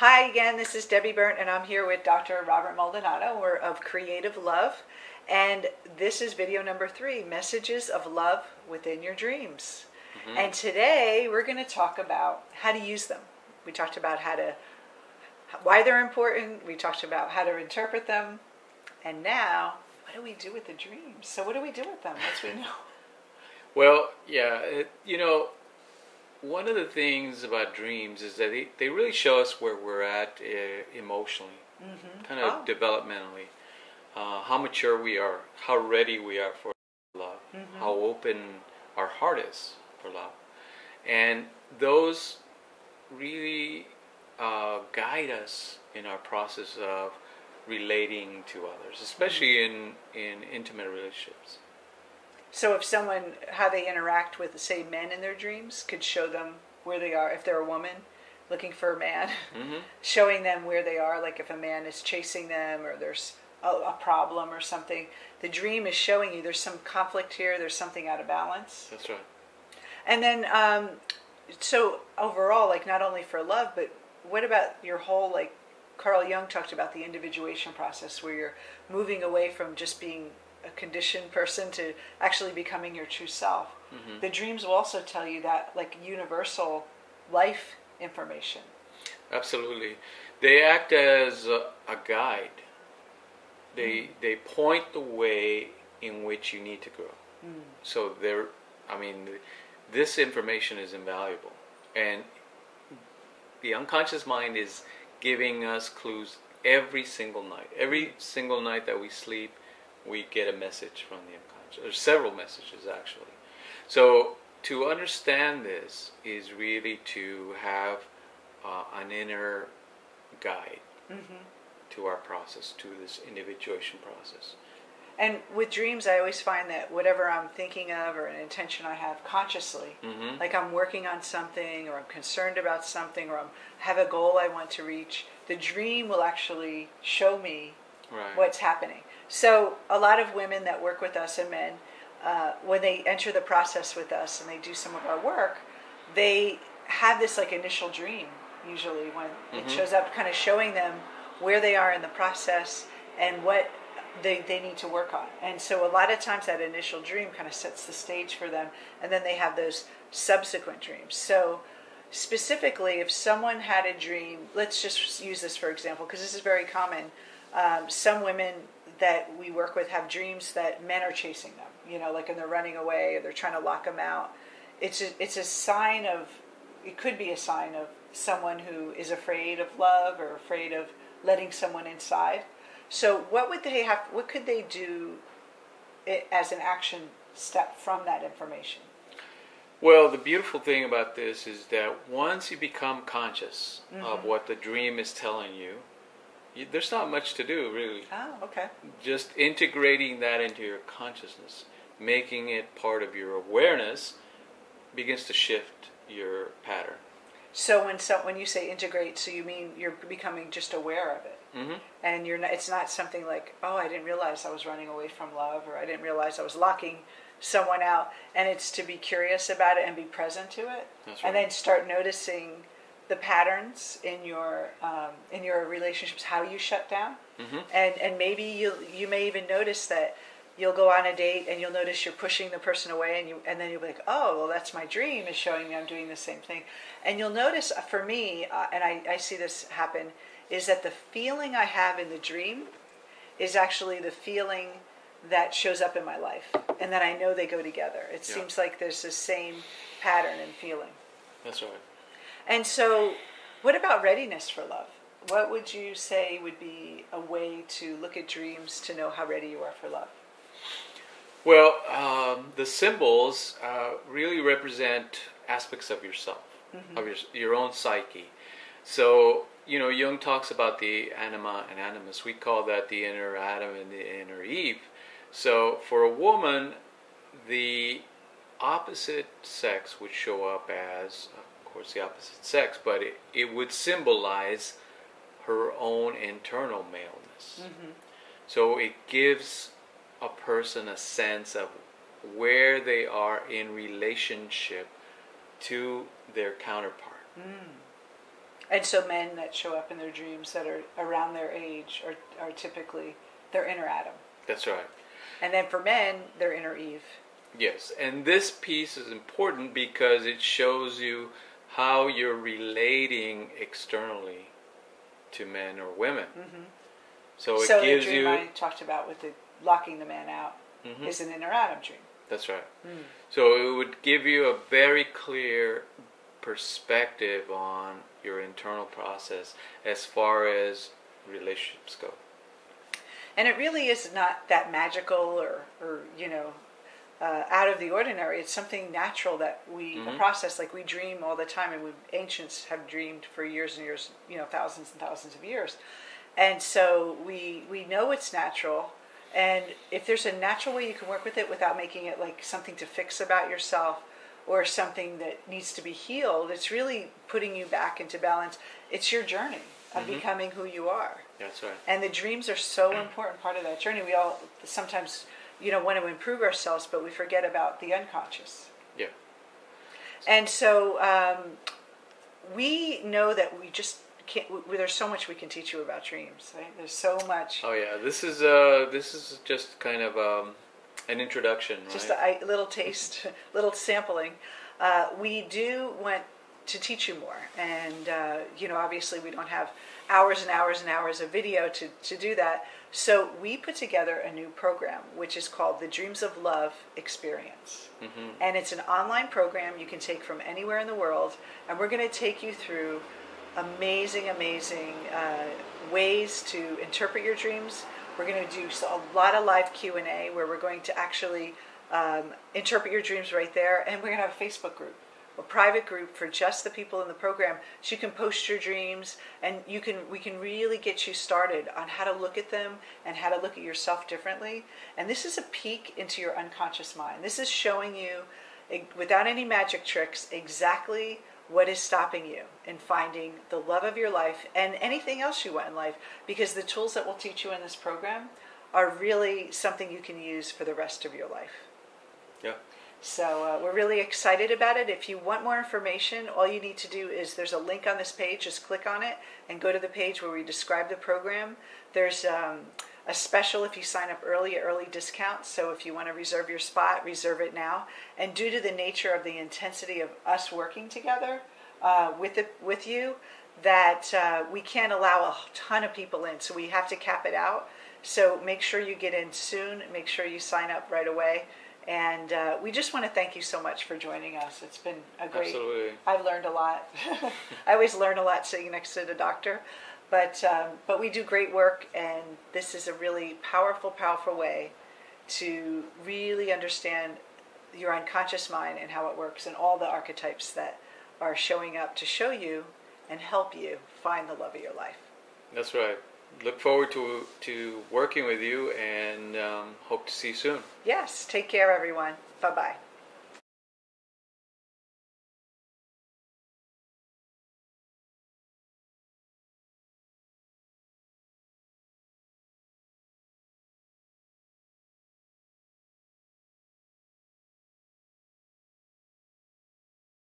Hi again, this is Debbie Burnt, and I'm here with Dr. Robert Maldonado. We're of Creative Love, and this is video number 3, Messages of Love Within Your Dreams. And today we're going to talk about how to use them. We talked about why they're important, we talked about how to interpret them, and now, what do we do with the dreams? So what do we do with them once we know? Well, yeah, one of the things about dreams is that they really show us where we're at emotionally, kind of developmentally, how mature we are, how ready we are for love, how open our heart is for love. And those really guide us in our process of relating to others, especially in intimate relationships. So if how they interact with, say, men in their dreams could show them where they are. If they're a woman looking for a man, showing them where they are, like if a man is chasing them or there's a problem or something, the dream is showing you there's some conflict here, there's something out of balance. That's right. And then, so overall, like not only for love, but what about your whole, like Carl Jung talked about the individuation process where you're moving away from just being a conditioned person to actually becoming your true self. The dreams will also tell you that, like, universal life information. Absolutely. They act as a guide. They point the way in which you need to grow. So this information is invaluable. And the unconscious mind is giving us clues every single night. Every single night that we sleep, we get a message from the unconscious. There's several messages, actually. So to understand this is really to have an inner guide to our process, to this individuation process. And with dreams, I always find that whatever I'm thinking of or an intention I have consciously, like I'm working on something or I'm concerned about something or I have a goal I want to reach, the dream will actually show me what's happening. So a lot of women that work with us and men, when they enter the process with us and they do some of our work, they have this like initial dream, usually when it shows up, kind of showing them where they are in the process and what they need to work on. And so a lot of times that initial dream kind of sets the stage for them, and then they have those subsequent dreams. So specifically, if someone had a dream, let's just use this for example, because this is very common. Some women that we work with have dreams that men are chasing them, like and they're running away or they're trying to lock them out. It's a sign of, it could be a sign of someone who is afraid of love or afraid of letting someone inside. So what could they do as an action step from that information? Well, the beautiful thing about this is that once you become conscious of what the dream is telling you, there's not much to do, really. Oh, okay. Just integrating that into your consciousness, making it part of your awareness, begins to shift your pattern. So when you say integrate, so you mean you're becoming just aware of it, and it's not something like, oh, I didn't realize I was running away from love, or I didn't realize I was locking someone out, and it's to be curious about it and be present to it, and then start noticing the patterns in your relationships, how you shut down, and maybe you may even notice that you'll go on a date and you'll notice you're pushing the person away, and then you'll be like, oh, well, that's my dream is showing me I'm doing the same thing, and you'll notice for me, and I see this happen, is that the feeling I have in the dream is actually the feeling that shows up in my life, and that I know they go together. It seems like there's the same pattern and feeling. That's right. And so, what about readiness for love? What would you say would be a way to look at dreams to know how ready you are for love? Well, the symbols really represent aspects of yourself, of your own psyche. So, Jung talks about the anima and animus. We call that the inner Adam and the inner Eve. So, for a woman, the opposite sex would show up as, of course, the opposite sex, but it would symbolize her own internal maleness. So it gives a person a sense of where they are in relationship to their counterpart. And so men that show up in their dreams that are around their age are typically their inner Adam. That's right. And then for men, their inner Eve. Yes, and this piece is important because it shows you how you're relating externally to men or women. Mm-hmm. So it so gives the dream you... I talked about with the locking the man out is an inner Adam dream. That's right. So it would give you a very clear perspective on your internal process as far as relationships go. And it really is not that magical or out of the ordinary. It's something natural that we process. Like we dream all the time, and ancients have dreamed for years and years, thousands and thousands of years. And so we know it's natural. And if there's a natural way you can work with it without making it like something to fix about yourself or something that needs to be healed, it's really putting you back into balance. It's your journey of becoming who you are. That's right. And the dreams are so important part of that journey. We all sometimes, want to improve ourselves, but we forget about the unconscious. Yeah. And so we know that we just can't. There's so much we can teach you about dreams. Right? There's so much. Oh yeah, this is just kind of an introduction, right? Just a little taste, little sampling. We do want to teach you more, and obviously we don't have hours and hours and hours of video to do that. So we put together a new program, which is called the Dreams of Love Experience. And it's an online program you can take from anywhere in the world, and we're going to take you through amazing ways to interpret your dreams. We're going to do a lot of live Q&A where we're going to actually interpret your dreams right there, and we're going to have a Facebook group, a private group for just the people in the program, so you can post your dreams, and we can really get you started on how to look at them and how to look at yourself differently. And this is a peek into your unconscious mind. This is showing you, without any magic tricks, exactly what is stopping you in finding the love of your life and anything else you want in life, because the tools that we'll teach you in this program are really something you can use for the rest of your life. Yeah. So we're really excited about it. If you want more information, all you need to do is, there's a link on this page, just click on it and go to the page where we describe the program. There's a special if you sign up early discount. So if you want to reserve your spot, reserve it now. And due to the nature of the intensity of us working together with you, that we can't allow a ton of people in. So we have to cap it out. So make sure you get in soon. Make sure you sign up right away. And we just want to thank you so much for joining us. It's been a great... Absolutely. I've learned a lot. I always learn a lot sitting next to the doctor. But we do great work, and this is a really powerful way to really understand your unconscious mind and how it works, and all the archetypes that are showing up to show you and help you find the love of your life. That's right. Look forward to working with you, and hope to see you soon. Yes. Take care, everyone. Bye-bye.